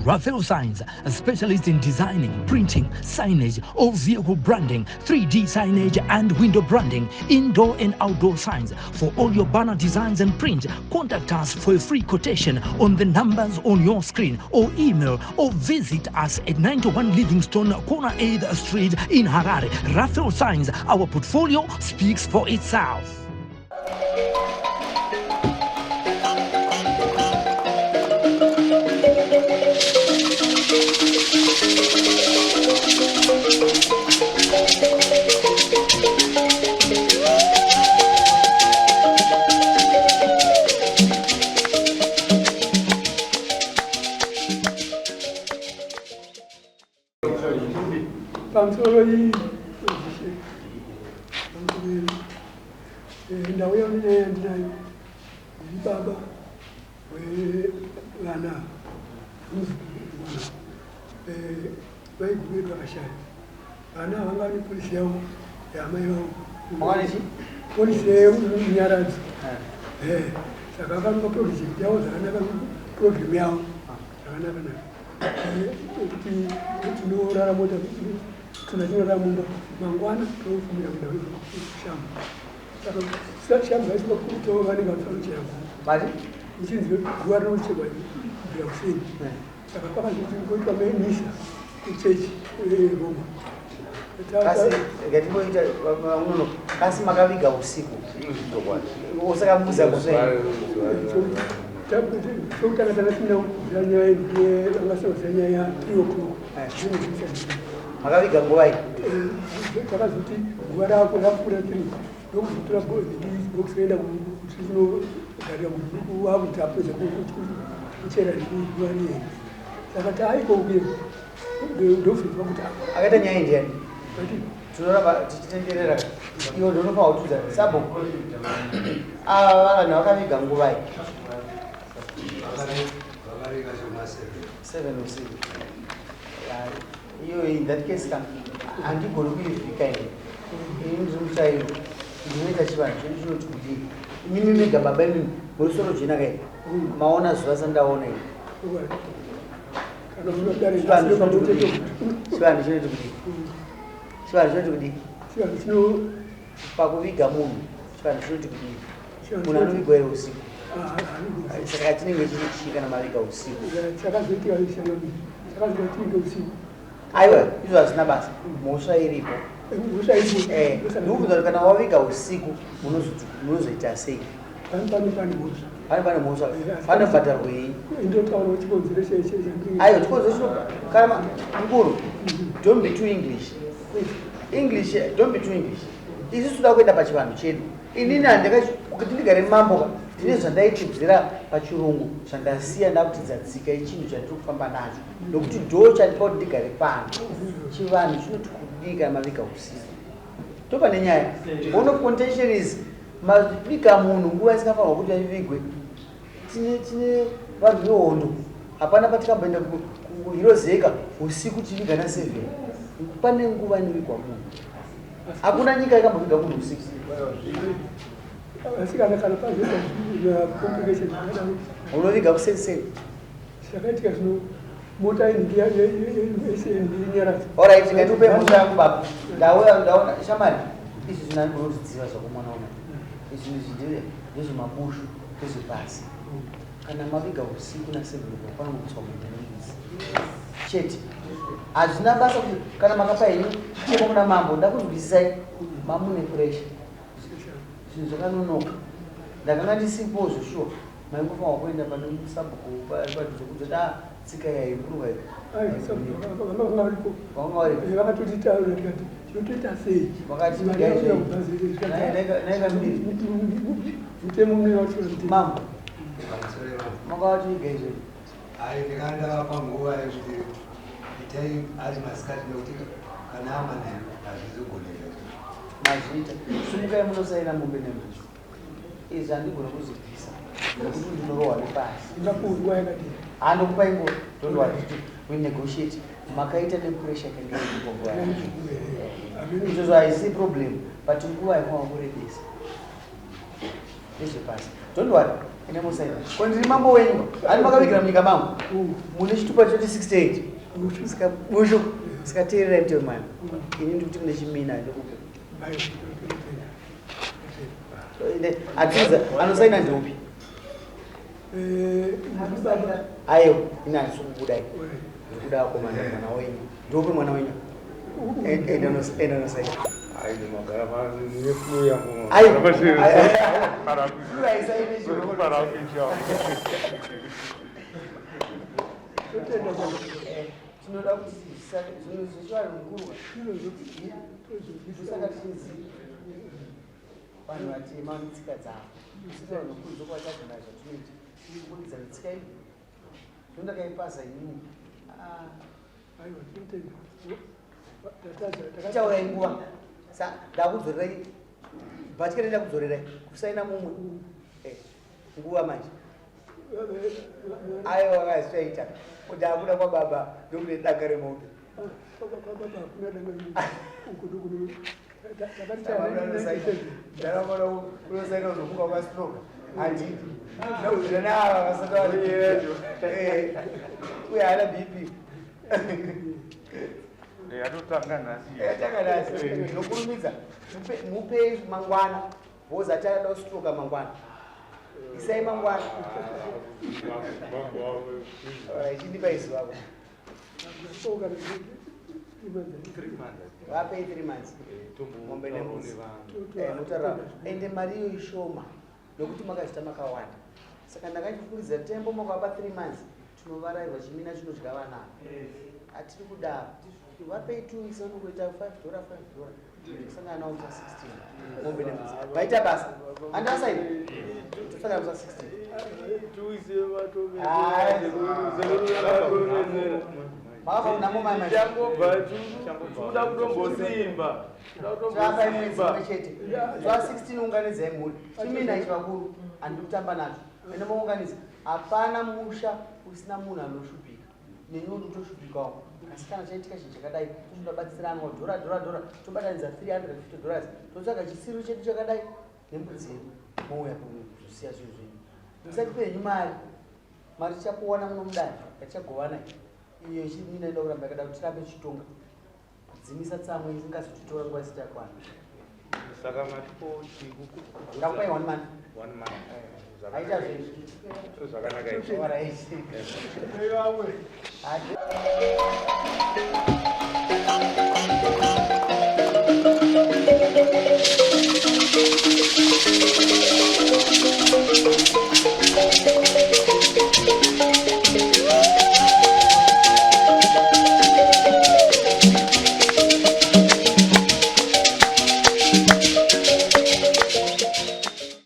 Raphael Signs, a specialist in designing, printing, signage, or vehicle branding, 3D signage and window branding, indoor and outdoor signs. For all your banner designs and print, contact us for a free quotation on the numbers on your screen, or email or visit us at 91 Livingstone, Corner 8th Street in Harare. Raphael Signs, our portfolio speaks for itself. Ndawo yamine ndinayo baba welana bayigubirwa kashaya ana abangani polisi yawo yamayo polisi y'Unyarazi saka akanunga project yawo zakanaka program yawo zakanaka kuti tinorara mota tunachinorara mumba mangwana tofumira kuda kushamba saka shamba isima kuto vanenge vafauti yangu Mari? ichinzi guwa rinochekwa kubvira kuseni saka pakazotikoitwa misa kuchechi Roma. Kasi makaviga usiku usakamuza kuseni chokutanga tanasina nyaya iwoku makaviga nguva iyi takazoti guva rako rapfuura tiri ndokuzotora box kaenda kugarira kuti wakuti apedza kuchera guva riyeni saka taaikouye ndofirwa kuti akaita nyaya indiani tinoramba tichitenderera iwo ndonofa kutudza sabo ava vanhu vakaviga nguva iyi 7 usiku iyo in that case handigoni kuivhika ine ini ndirimuchairo ndinoita chivanhu chedu chinoti kuti imimi mega baba imimi murisoro jena kai maona zuva sandaona ini chivanhu chinoti kuti pakuviga munhu chivanhu chinoti kuti munhu anovigwa ere usiku saka tinenge tichichika namaviga usiku aiwa izvo hazvina basa mhosva iripo ndikubvunza kana waviga usiku munozoita sei pane mhosva panobhadharwei aiwa chikonzo chino kana mukuru don't be too english don't be too english isi toda kuenda pachivanhu chedu inini kuti ndigare mambo ndine zvandaitidzira pachirungu zvandasiya ndakutidza tsika yechinhu chandiri kufamba nacho nokuti ndo chandipa kuti ndigare pano chivanhu chinoti kudika maviga usiku topane nyaya one of contention is maviga munhu nguva isingafanirwa kuti aivigwe tine vanhu vehondo hapana patikamboenda kuhirozeka usiku tiviga na7 pane nguva inovigwa munhu hakuna nyika ikamboviga munhu usiku unoviga kusenseni zvakaitika zvino mota inyarazi alright ngatiupe mhosva yangu baba ndaona shamari izvi zvinandinozidziva zvakumwana una izvi ndezvemabushu ndezvepasi kana maviga usiku na7 panomutswa mutanisi chete hazvina basa kuti kana makapa henyu cheko muna mambo ndakuzwisisai mamune puresha zvinhu zvakanonoka ndakanga ndisipo zvoshuwa maingofanwa kuenda pane sabhuku padhuze kuti tsika yaimburuva vakatotitaura tikati tinotoita sei mambo makavatiiga izvoi ndikandava panguva yekuti itai ari masikati nekuti kana amanayo hazvizogoneka mazviita sumukai munosaina mombe nemhosva izvi handigona kuzivisa nekuti ndinorohwa nepasi handokupa ingo ndondowa kuti we negotiate makaita nepressure kangeaipoa izvozvo haisi problem but nguva yakwava kurebesa nezvepasi don't worry ine musaina ko ndiri mambo wenyu ani makavigira munyika mangu mune chitupa choti 68 saka bushu sikateerera mteo mwana ini ndikuti mune chimina ndikupe atiza anosaina ndeupi ayo ine andisukukudai ndikuda akomana mwana wenyu ndeupi mwana wenyu endanosaina tinoda kuti zvichivari mukuru saka tichizi vanhu vatema netsika dzavo saka mukuru zokwatagona zvatunoita kubudikidza netsika iyi zvondakaipasa inini tichaurai nguva ndakudzorerai bhatyere ndakudzorerai kusaina mumwe nguva manje aiwa vakazvitaita kuti akuda kwababa ndokune danga remoto ndaraona unosaina unomuka kwastroke handidi ndakuzvirana ava vasati uye haana bp yatakanasi nokurumidza mupei mangwana bhozi achada kustroka mangwana isai mangwana chindipa izivako vapei 3 months mombe nembuzi mutarara ende mari iyo ishoma nokuti makachita makawanda saka ndakachifuridza tembo makavapa 3 months tinovarairwa chimina chinodya vana hatiri kudaro vapei 2 weeks vanongoita $5 kusangana nawo musa 16 mombe nembuzi vaita basa handasaini kusangana musa 16 Tuda kutombosimba. 16 unganidzai mhuri chimina ichi vakuru handiri kutamba nacho ende maunganiza hapana musha usina munhu anoshupika nenyundi utoshupikawo asi kana chaitika chinhu chakadai totodabatsirana dhora tobatanidza $350 totsvaga chisiro chedu chakadai nembudzi yedu mouya kuzosiya zvinhu zvenyu musati penyu mari tichakuwana muno mudani yatichagovana iyo chimina inoda kuramba yakada kuti tirambe tichitonga kudzimisa tsamwe isingazotitora nguva isati yakwana saka matipo ndakupai 1 month aita zvakanaka zvenyu